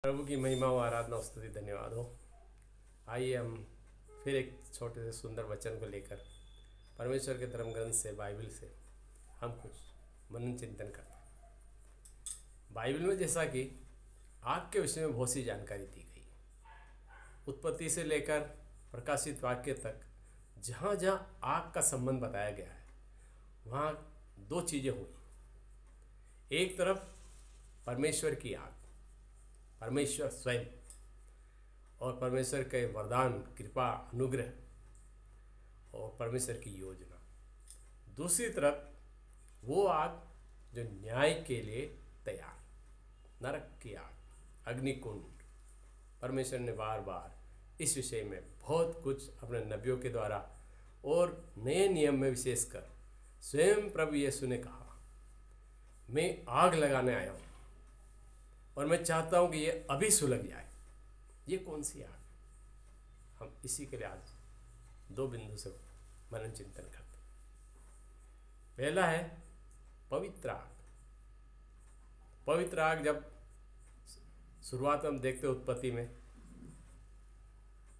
प्रभु की महिमा हो, आराधना, स्तुति, धन्यवाद हो। आइए हम फिर एक छोटे से सुंदर वचन को लेकर परमेश्वर के धर्म ग्रंथ से, बाइबल से हम कुछ मनन चिंतन करते हैं। बाइबल में जैसा कि आग के विषय में बहुत सी जानकारी दी गई है। उत्पत्ति से लेकर प्रकाशित वाक्य तक जहाँ जहाँ आग का संबंध बताया गया है, वहाँ दो चीज़ें हुई। एक तरफ परमेश्वर की आग, परमेश्वर स्वयं, और परमेश्वर के वरदान, कृपा, अनुग्रह और परमेश्वर की योजना। दूसरी तरफ वो आग जो न्याय के लिए तैयार, नरक की आग, अग्निकुंड। परमेश्वर ने बार बार इस विषय में बहुत कुछ अपने नबियों के द्वारा और नए नियम में विशेषकर स्वयं प्रभु यीशु ने कहा, मैं आग लगाने आया हूँ और मैं चाहता हूँ कि ये अभी सुलग जाए। ये कौन सी आग? हम इसी के लिए आज दो बिंदु से मनन चिंतन करते हैं। पहला है पवित्र आग। पवित्र आग जब शुरुआत में हम देखते उत्पत्ति में,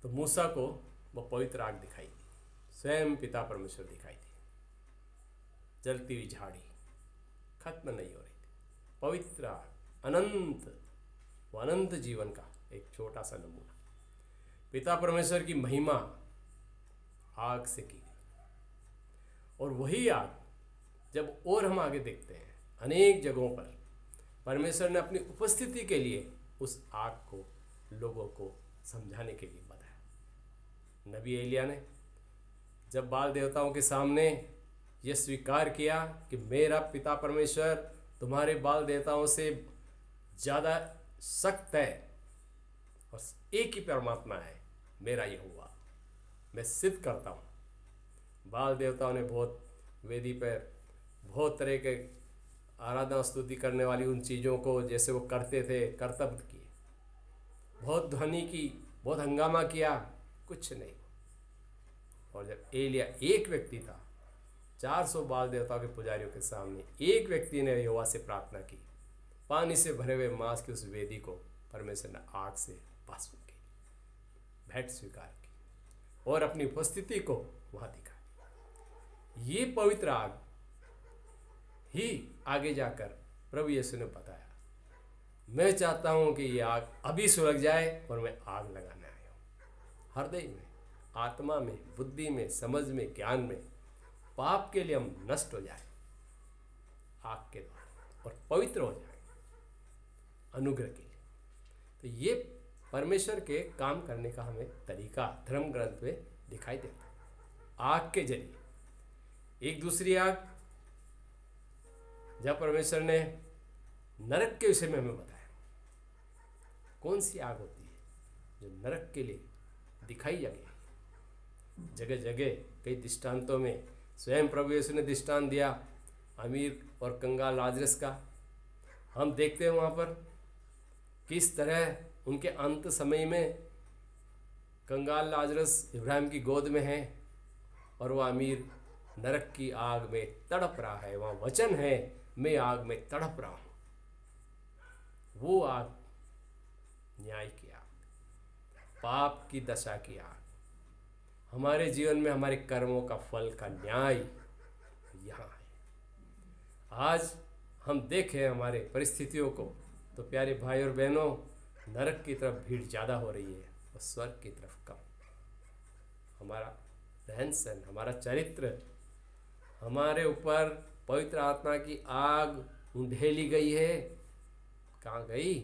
तो मूसा को वो पवित्र आग दिखाई दी, स्वयं पिता परमेश्वर दिखाई दी। जलती हुई झाड़ी, खत्म नहीं हो रही थी। पवित्र आग, अनंत, वो अनंत जीवन का एक छोटा सा नमूना। पिता परमेश्वर की महिमा आग से की गई। और वही आग जब और हम आगे देखते हैं, अनेक जगहों पर परमेश्वर ने अपनी उपस्थिति के लिए उस आग को लोगों को समझाने के लिए बताया। नबी एलिया ने जब बाल देवताओं के सामने यह स्वीकार किया कि मेरा पिता परमेश्वर तुम्हारे बाल देवताओं से ज़्यादा सख्त है और एक ही परमात्मा है, मेरा यहोवा, मैं सिद्ध करता हूँ। बाल देवताओं ने बहुत वेदी पर बहुत तरह के आराधना स्तुति करने वाली उन चीज़ों को जैसे वो करते थे कर्तव्य किए, बहुत ध्वनि की, बहुत हंगामा किया, कुछ नहीं। और जब एलिया एक व्यक्ति था, 400 बाल देवताओं के पुजारियों के सामने एक व्यक्ति ने यहोवा से प्रार्थना की, पानी से भरे हुए मांस की उस वेदी को परमेश्वर ने आग से भस्म की, भेंट स्वीकार की और अपनी उपस्थिति को वहाँ दिखा। ये पवित्र आग ही आगे जाकर प्रभु यीशु ने बताया, मैं चाहता हूँ कि ये आग अभी सुलग जाए और मैं आग लगाने आया हूँ। हृदय में, आत्मा में, बुद्धि में, समझ में, ज्ञान में, पाप के लिए हम नष्ट हो जाए आग के द्वारा और पवित्र हो जाए अनुग्रह के लिए। तो ये परमेश्वर के काम करने का हमें तरीका धर्म ग्रंथ में दिखाई देता है। आग के जरिए एक दूसरी आग, जब परमेश्वर ने नरक के विषय में हमें बताया, कौन सी आग होती है जो नरक के लिए दिखाई जाएगी। जगह जगह कई दृष्टांतों में स्वयं प्रभु यीशु ने दृष्टांत दिया, अमीर और कंगाल लाजरस का। हम देखते हैं वहाँ पर किस तरह उनके अंत समय में कंगाल लाजरस इब्राहिम की गोद में है और वह अमीर नरक की आग में तड़प रहा है। वहाँ वचन है, मैं आग में तड़प रहा हूँ। वो आग न्याय की आग, पाप की दशा की आग, हमारे जीवन में हमारे कर्मों का फल का न्याय यहाँ है। आज हम देखें हमारे परिस्थितियों को, तो प्यारे भाई और बहनों, नरक की तरफ भीड़ ज़्यादा हो रही है और स्वर्ग की तरफ कम। हमारा रहन सहन, हमारा चरित्र, हमारे ऊपर पवित्र आत्मा की आग उंडेली गई है। कहाँ गई?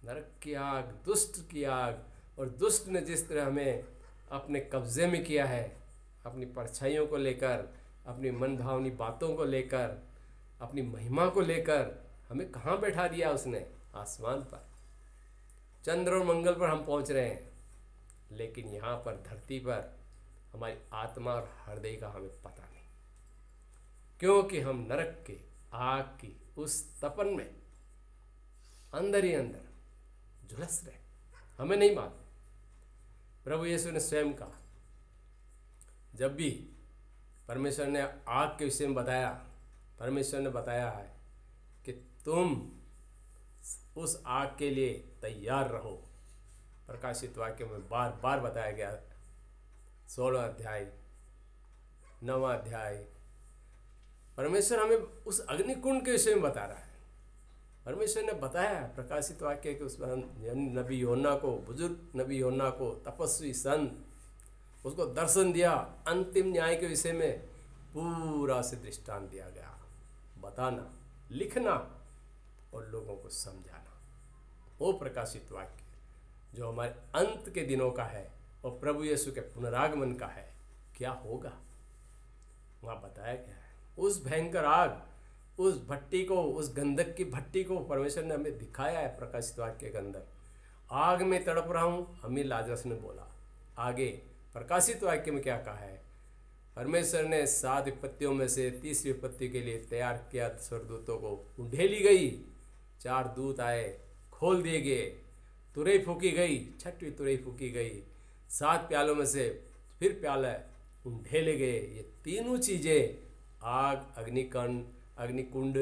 नरक की आग, दुष्ट की आग। और दुष्ट ने जिस तरह हमें अपने कब्जे में किया है, अपनी परछाइयों को लेकर, अपनी मनभावनी बातों को लेकर, अपनी महिमा को लेकर हमें कहाँ बैठा दिया उसने? आसमान पर, चंद्र और मंगल पर हम पहुँच रहे हैं, लेकिन यहाँ पर धरती पर हमारी आत्मा और हृदय का हमें पता नहीं, क्योंकि हम नरक के आग की उस तपन में अंदर ही अंदर झुलस रहे, हमें नहीं मालूम। प्रभु यीशु ने स्वयं कहा, जब भी परमेश्वर ने आग के विषय में बताया, परमेश्वर ने बताया है कि तुम उस आग के लिए तैयार रहो। प्रकाशित वाक्य में बार बार बताया गया। 16 अध्याय, 9वां अध्याय, परमेश्वर हमें उस अग्निकुंड के विषय में बता रहा है। परमेश्वर ने बताया प्रकाशित वाक्य के उस नबी योना को, बुजुर्ग नबी योना को, तपस्वी संत, उसको दर्शन दिया। अंतिम न्याय के विषय में पूरा से दृष्टांत दिया गया। बताना, लिखना और लोगों को समझाना। वो प्रकाशित वाक्य जो हमारे अंत के दिनों का है और प्रभु यीशु के पुनरागमन का है, क्या होगा वहाँ बताया गया है। उस भयंकर आग, उस भट्टी को, उस गंधक की भट्टी को परमेश्वर ने हमें दिखाया है प्रकाशित वाक्य के अंदर। आग में तड़प रहा हूँ, अमीर लाजरस ने बोला। आगे प्रकाशित वाक्य में क्या कहा है? परमेश्वर ने 7 विपत्तियों में से 30वीं विपत्ति के लिए तैयार किया स्वर्गदूतों को। उंडेली गई, 4 दूत आए, खोल दिए गए, तुरई फूकी गई, 6वीं तुरई फूकी गई, 7 प्यालों में से फिर प्याला उंडेले गए। ये तीनों चीज़ें आग, अग्निकुंड,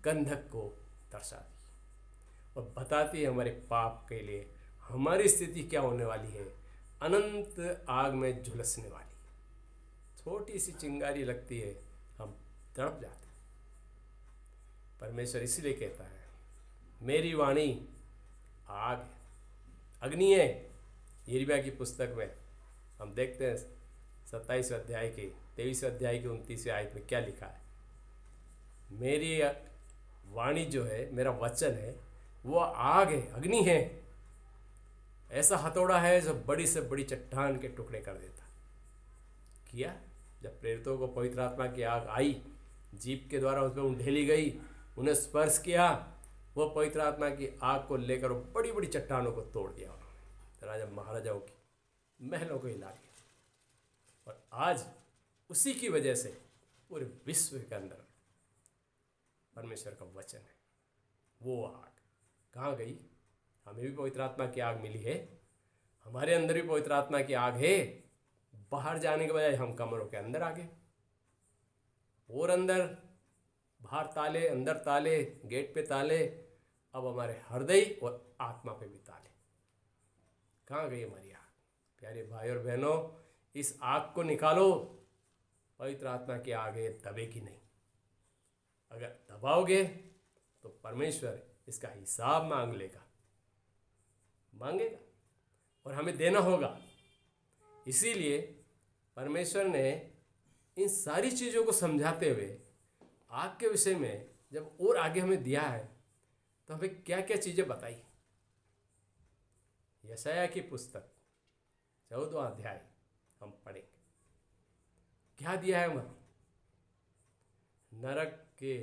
गंधक को दर्शाती और बताती है हमारे पाप के लिए हमारी स्थिति क्या होने वाली है। अनंत आग में झुलसने वाली। छोटी सी चिंगारी लगती है, हम तड़प जाते हैं। परमेश्वर इसलिए कहता है मेरी वाणी आग है, अग्नि है। यिर्मयाह की पुस्तक में हम देखते हैं 27 अध्याय के 23 अध्याय के 29वें आयत में क्या लिखा है? मेरी वाणी जो है, मेरा वचन है, वो आग है, अग्नि है। ऐसा हथौड़ा है जो बड़ी से बड़ी चट्टान के टुकड़े कर देता। किया जब प्रेरितों को पवित्र आत्मा की आग आई, जीप के द्वारा उसमें उंडेली गई, उन्हें स्पर्श किया, वो पवित्र आत्मा की आग को लेकर वो बड़ी बड़ी चट्टानों को तोड़ दिया उन्होंने। राजा महाराजाओं की महलों को हिला दिया। और आज उसी की वजह से पूरे विश्व के अंदर परमेश्वर का वचन है। वो आग कहाँ गई? हमें भी पवित्र आत्मा की आग मिली है, हमारे अंदर भी पवित्र आत्मा की आग है। बाहर जाने के बजाय हम कमरों के अंदर आ गए, और अंदर, बाहर ताले, अंदर ताले, गेट पे ताले, अब हमारे हृदय और आत्मा पे भी ताले। कहाँ गई हमारी आग? प्यारे भाई और बहनों, इस आग को निकालो। पवित्र आत्मा की आग है, दबेगी नहीं। अगर दबाओगे तो परमेश्वर इसका हिसाब मांगेगा और हमें देना होगा। इसीलिए परमेश्वर ने इन सारी चीज़ों को समझाते हुए आग के विषय में जब और आगे हमें दिया है तो हमें क्या क्या चीज़ें बताई। यशायाह की पुस्तक 14वां अध्याय हम पढ़ेंगे। क्या दिया है वहाँ? नरक के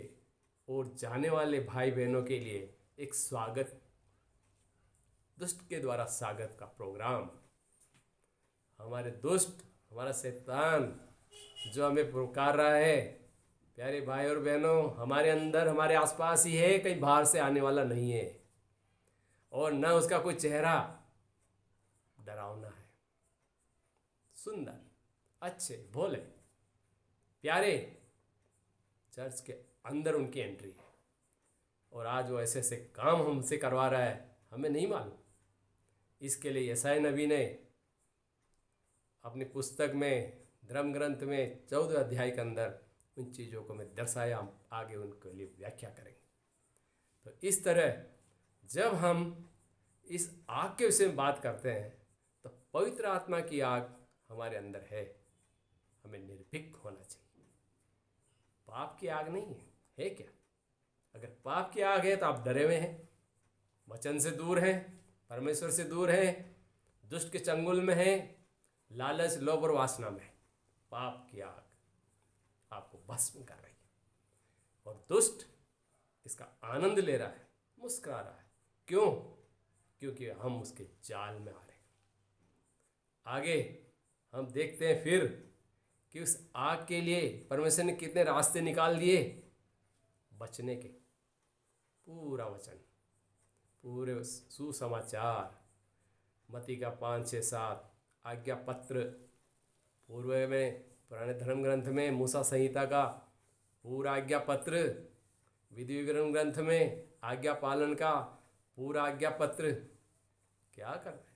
ओर जाने वाले भाई बहनों के लिए एक स्वागत, दुष्ट के द्वारा स्वागत का प्रोग्राम। हमारे दुष्ट, हमारा शैतान जो हमें पुकार रहा है, प्यारे भाई और बहनों, हमारे अंदर, हमारे आसपास ही है, कहीं बाहर से आने वाला नहीं है। और न उसका कोई चेहरा डरावना है। सुंदर, अच्छे, भोले, प्यारे चर्च के अंदर उनकी एंट्री है। और आज वो ऐसे ऐसे काम हमसे करवा रहा है, हमें नहीं मालूम। इसके लिए यशायाह नबी ने अपनी पुस्तक में, धर्म ग्रंथ में 14 अध्याय के अंदर उन चीज़ों को मैं दर्शाया। हम आगे उनके लिए व्याख्या करेंगे। तो इस तरह जब हम इस आग के विषय में बात करते हैं तो पवित्र आत्मा की आग हमारे अंदर है, हमें निर्भीक होना चाहिए। पाप की आग नहीं है क्या? अगर पाप की आग है तो आप डरे हुए हैं, वचन से दूर हैं, परमेश्वर से दूर हैं, दुष्ट के चंगुल में हैं, लालच, लोभ और वासना में। पाप की आग आपको भस्म कर रही है और दुष्ट इसका आनंद ले रहा है, मुस्कुरा रहा है। क्यों? क्योंकि हम उसके जाल में आ रहे हैं। आगे हम देखते हैं फिर कि उस आग के लिए परमेश्वर ने कितने रास्ते निकाल दिए बचने के। पूरा वचन, पूरे सुसमाचार, मत्ती का 5, 6, 7 आज्ञा पत्र, पूर्व में पुराने धर्म ग्रंथ में मूसा संहिता का पूरा आज्ञा पत्र, विधि विवरण ग्रंथ में आज्ञा पालन का पूरा आज्ञा पत्र क्या कर रहे हैं?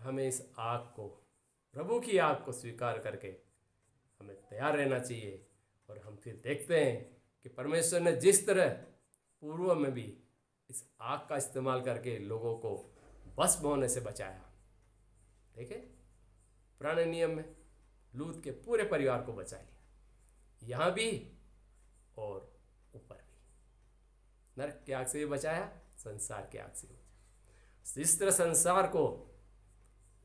हमें इस आग को, प्रभु की आग को स्वीकार करके हमें तैयार रहना चाहिए। और हम फिर देखते हैं कि परमेश्वर ने जिस तरह पूर्व में भी इस आग का इस्तेमाल करके लोगों को भस्म होने से बचाया। देखें, पुराने नियम में लूत के पूरे परिवार को बचा लिया, यहाँ भी और ऊपर भी। नरक की आग से भी बचाया, संसार की आग से भी बचाया। इस तरह संसार को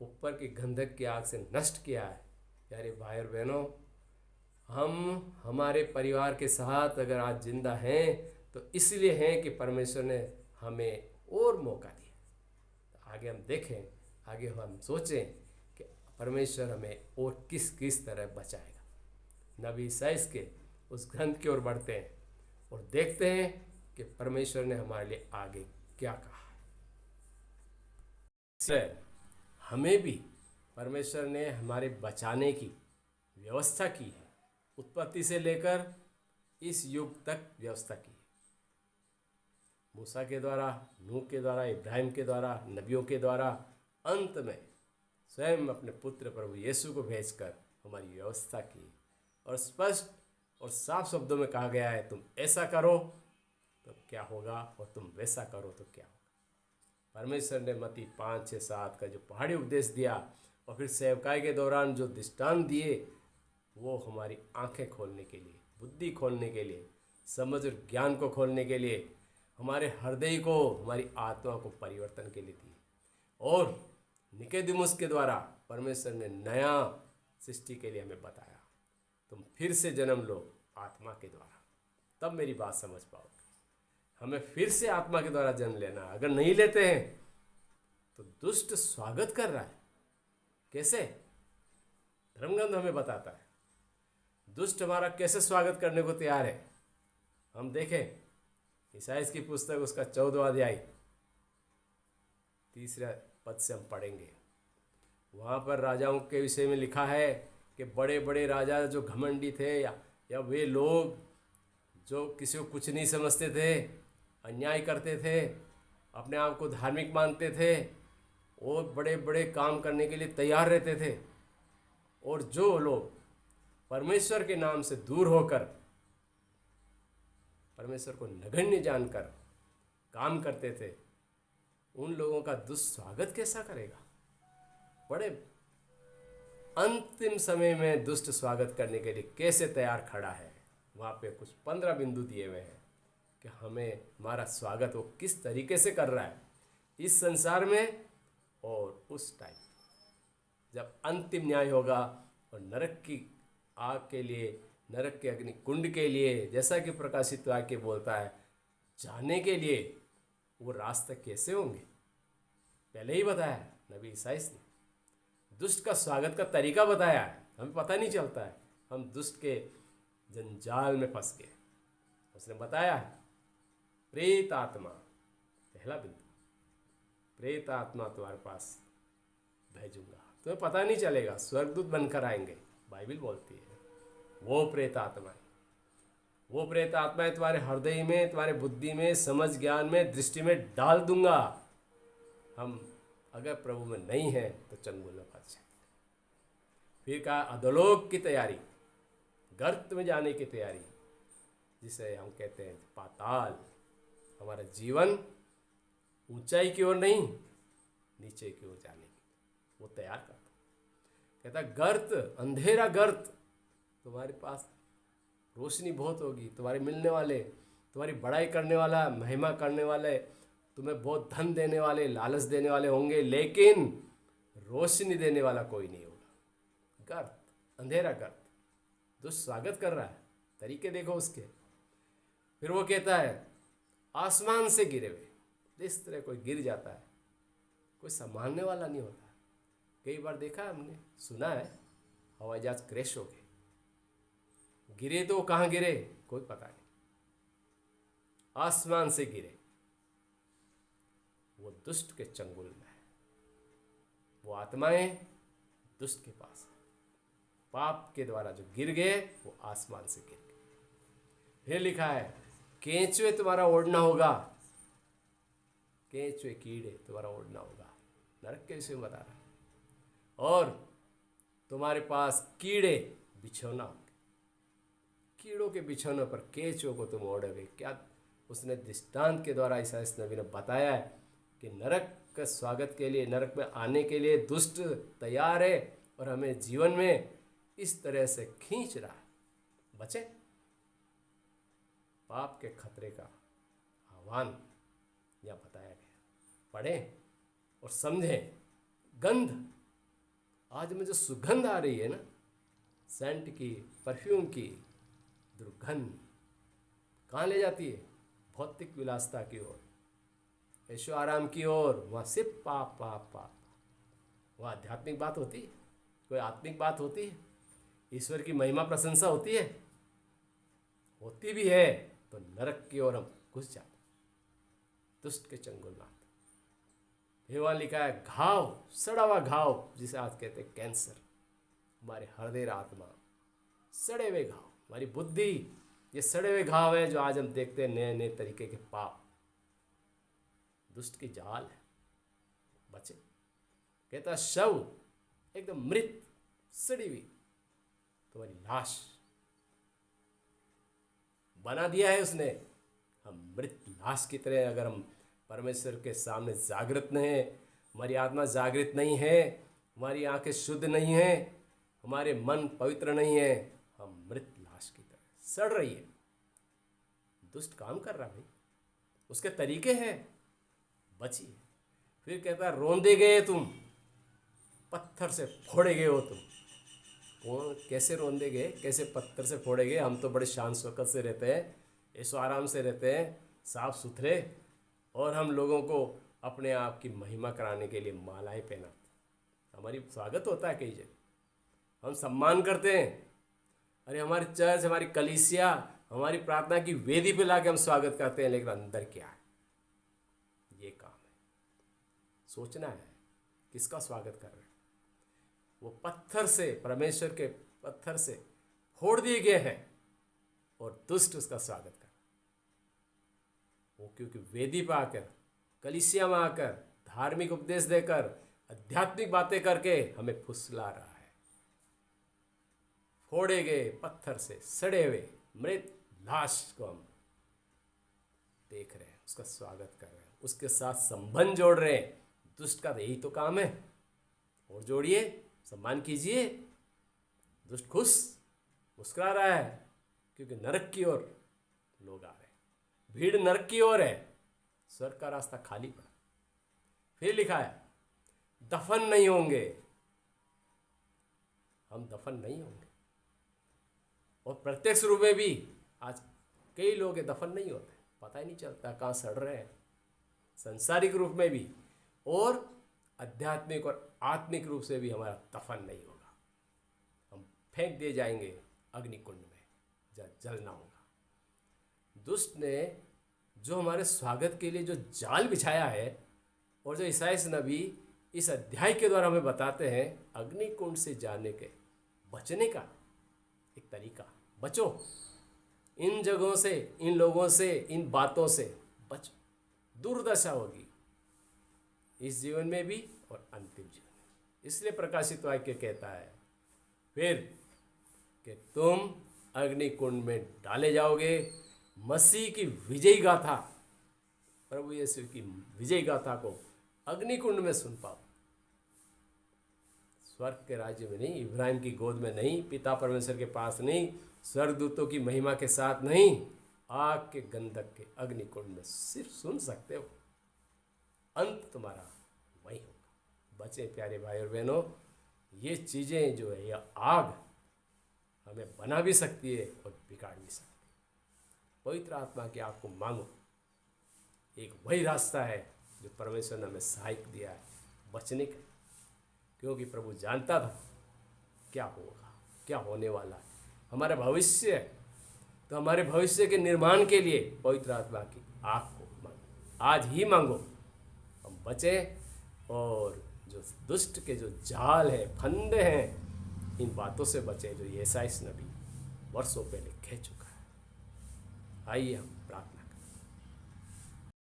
ऊपर की गंधक की आग से नष्ट किया है। प्यारे भाई और बहनों, हम हमारे परिवार के साथ अगर आज जिंदा हैं तो इसलिए हैं कि परमेश्वर ने हमें और मौका दिया। तो आगे हम देखें, आगे हम सोचें कि परमेश्वर हमें और किस किस तरह बचाएगा। नबी ईसाइयाह के उस ग्रंथ की ओर बढ़ते हैं और देखते हैं कि परमेश्वर ने हमारे लिए आगे क्या कहा है। इसलिए हमें भी परमेश्वर ने हमारे बचाने की व्यवस्था की है। उत्पत्ति से लेकर इस युग तक व्यवस्था की है। मूसा के द्वारा, नूह के द्वारा, इब्राहिम के द्वारा, नबियों के द्वारा, अंत में स्वयं अपने पुत्र प्रभु यीशु को भेजकर हमारी व्यवस्था की। और स्पष्ट और साफ शब्दों में कहा गया है, तुम ऐसा करो तो क्या होगा और तुम वैसा करो तो क्या होगा। परमेश्वर ने मत्ती 5, 6, 7 का जो पहाड़ी उपदेश दिया और फिर सेवकाई के दौरान जो दृष्टांत दिए, वो हमारी आंखें खोलने के लिए, बुद्धि खोलने के लिए, समझ और ज्ञान को खोलने के लिए, हमारे हृदय को, हमारी आत्मा को परिवर्तन के लिए दिए। और निकोदेमुस के द्वारा परमेश्वर ने नया सृष्टि के लिए हमें बताया, तुम फिर से जन्म लो आत्मा के द्वारा, तब मेरी बात समझ पाओगे। हमें फिर से आत्मा के द्वारा जन्म लेना। अगर नहीं लेते हैं तो दुष्ट स्वागत कर रहा है। कैसे? धर्मग्रंथ हमें बताता है दुष्ट हमारा कैसे स्वागत करने को तैयार है। हम देखें ईसाइयाह की पुस्तक, उसका 14वां अध्याय 3 पद से हम पढ़ेंगे। वहाँ पर राजाओं के विषय में लिखा है कि बड़े बड़े राजा जो घमंडी थे या वे लोग जो किसी को कुछ नहीं समझते थे, अन्याय करते थे, अपने आप को धार्मिक मानते थे और बड़े बड़े काम करने के लिए तैयार रहते थे, और जो लोग परमेश्वर के नाम से दूर होकर परमेश्वर को नगण्य जानकर काम करते थे, उन लोगों का दुस्वागत कैसा करेगा। बड़े अंतिम समय में दुष्ट स्वागत करने के लिए कैसे तैयार खड़ा है। वहाँ पे कुछ 15 बिंदु दिए हुए हैं कि हमें हमारा स्वागत वो किस तरीके से कर रहा है इस संसार में और उस टाइम जब अंतिम न्याय होगा और नरक की आग के लिए, नरक के अग्नि कुंड के लिए, जैसा कि प्रकाशित वाक्य बोलता है, जाने के लिए वो रास्ते कैसे होंगे पहले ही बताया नबी ईसाइयाह ने। दुष्ट का स्वागत का तरीका बताया है, हमें पता नहीं चलता है, हम दुष्ट के जंजाल में फंस गए। उसने बताया है प्रेत आत्मा, पहला बिंदु, प्रेत आत्मा तुम्हारे पास भेजूंगा, तुम्हें पता नहीं चलेगा, स्वर्गदूत बनकर आएंगे। बाइबल बोलती है वो प्रेत आत्माएं, वो प्रेत आत्माएं तुम्हारे हृदय में, तुम्हारे बुद्धि में, समझ ज्ञान में, दृष्टि में डाल दूंगा। हम अगर प्रभु में नहीं है तो चंगुल में फंस जाए। फिर कहा अधोलोक की तैयारी, गर्त में जाने की तैयारी, जिसे हम कहते हैं पाताल। हमारा जीवन ऊंचाई की ओर नहीं, नीचे की ओर जाने की वो तैयार करता। कहता गर्त, अंधेरा गर्त, तुम्हारे पास रोशनी बहुत होगी, तुम्हारे मिलने वाले, तुम्हारी बड़ाई करने वाला, महिमा करने वाले, तुम्हें बहुत धन देने वाले, लालच देने वाले होंगे, लेकिन रोशनी देने वाला कोई नहीं होगा। गर्त, अंधेरा गर्त, दुष्ट स्वागत कर रहा है, तरीके देखो उसके। फिर वो कहता है आसमान से गिरे हुए। इस तरह कोई गिर जाता है, कोई संभालने वाला नहीं होता। कई बार देखा है, हमने सुना है, हवाई जहाज क्रैश हो गए, गिरे तो कहाँ गिरे कोई पता नहीं, आसमान से गिरे। वो दुष्ट के चंगुल में है, वो आत्माएं दुष्ट के पास है। पाप के द्वारा जो गिर गए वो आसमान से गिर गए। फिर लिखा है केंचुए तुम्हारा ओढ़ना होगा। केंचुए कीड़े तुम्हारा ओढ़ना होगा। नरक के विषय में बता रहा है। और तुम्हारे पास कीड़े बिछौना होंगे, कीड़ों के बिछौने पर केंचुओं को तुम ओढ़ोगे। क्या उसने दृष्टांत के द्वारा ईसा नबी ने बताया है कि नरक का स्वागत के लिए, नरक में आने के लिए दुष्ट तैयार है और हमें जीवन में इस तरह से खींच रहा है। बचे पाप के खतरे का आह्वान यहाँ बताया गया। पढ़ें और समझें। गंध, आज में जो सुगंध आ रही है ना, सेंट की, परफ्यूम की दुर्गंध कहाँ ले जाती है? भौतिक विलासता की ओर, ऐशो आराम की ओर। वहाँ सिर्फ पाप पाप पाप। वहाँ आध्यात्मिक बात होती है? कोई आत्मिक बात होती है? ईश्वर की महिमा प्रशंसा होती है? होती भी है तो नरक की ओर हम घुस जाते, दुष्ट के चंगुल में आते। वहाँ लिखा है घाव, सड़ा हुआ घाव, जिसे आज कहते हैं कैंसर, हमारे हृदय आत्मा, सड़े हुए घाव, हमारी बुद्धि, ये सड़े हुए घाव है जो आज हम देखते हैं। नए नए तरीके के पाप, दुष्ट की जाल है। बचे। कहता शव एकदम मृत, सड़ी हुई तुम्हारी लाश बना दिया है उसने। हम मृत लाश की तरह अगर हम परमेश्वर के सामने जागृत नहीं है, हमारी आत्मा जागृत नहीं है, हमारी आंखें शुद्ध नहीं है, हमारे मन पवित्र नहीं है, हम मृत लाश की तरह सड़ रही है। दुष्ट काम कर रहा भाई, उसके तरीके हैं। बचिए। फिर कहता रोंदे गए तुम, पत्थर से फोड़े गए हो तुम। कौन, कैसे रोंदे गए, कैसे पत्थर से फोड़े गए? हम तो बड़े शान शौकत से रहते हैं, ऐसो आराम से रहते हैं, साफ सुथरे, और हम लोगों को अपने आप की महिमा कराने के लिए मालाएं पहनाते। हमारी स्वागत होता है कई जगह, हम सम्मान करते हैं। अरे हमारी चर्च, हमारी कलीसिया, हमारी प्रार्थना की वेदी पे लाके हम स्वागत करते हैं, लेकिन अंदर क्या है? ये काम है, सोचना है किसका स्वागत कर रहे हैं। वो पत्थर से, परमेश्वर के पत्थर से फोड़ दिए गए हैं और दुष्ट उसका स्वागत कर। वो क्योंकि वेदी पर आकर, कलीसिया में आकर, धार्मिक उपदेश देकर, आध्यात्मिक बातें करके हमें फुसला रहा है। फोड़े गए पत्थर से सड़े हुए मृत लाश को हम देख रहे हैं, उसका स्वागत कर रहे हैं, उसके साथ संबंध जोड़ रहे हैं। दुष्ट का यही तो काम है। और जोड़िए, सम्मान कीजिए। दुष्ट खुश मुस्कुरा रहा है क्योंकि नरक की ओर लोग आ रहे हैं, भीड़ नरक की ओर है, स्वर्ग का रास्ता खाली पड़ा। फिर लिखा है दफन नहीं होंगे, हम दफन नहीं होंगे। और प्रत्यक्ष रूप में भी आज कई लोग दफन नहीं होते, पता ही नहीं चलता कहाँ सड़ रहे हैं, संसारिक रूप में भी और आध्यात्मिक और आत्मिक रूप से भी हमारा दफन नहीं होगा। हम फेंक दिए जाएंगे अग्निकुंड में, जहाँ जलना होगा। दुष्ट ने जो हमारे स्वागत के लिए जो जाल बिछाया है, और जो ईसाई नबी इस अध्याय के द्वारा हमें बताते हैं, अग्निकुंड से जाने के, बचने का एक तरीका। बचो इन जगहों से, इन लोगों से, इन बातों से बचो। दुर्दशा होगी इस जीवन में भी और अंतिम जीवन में। इसलिए प्रकाशित वाक्य कहता है फिर कि तुम अग्निकुंड में डाले जाओगे। मसीह की विजयी गाथा, प्रभु यीशु की विजयी गाथा को अग्निकुंड में सुन पाओ। स्वर्ग के राज्य में नहीं, इब्राहिम की गोद में नहीं, पिता परमेश्वर के पास नहीं, स्वर्गदूतों की महिमा के साथ नहीं, आग के गंधक के अग्निकुंड में सिर्फ सुन सकते हो। अंत तुम्हारा वही होगा। बचे प्यारे भाई और बहनों, ये चीज़ें जो है, यह आग हमें बना भी सकती है और बिगाड़ भी सकती है। पवित्र आत्मा की आग को मांगो। एक वही रास्ता है जो परमेश्वर ने हमें सहायक दिया है बचने का, क्योंकि प्रभु जानता था क्या होगा, क्या होने वाला है, हमारा भविष्य है। तो हमारे भविष्य के निर्माण के लिए पवित्र आत्मा की आग को मांगो, आज ही मांगो, हम बचें और जो दुष्ट के जो जाल है, फंदे हैं, इन बातों से बचें जो ईसाई नबी वर्षों पहले कह चुका है। आइए हम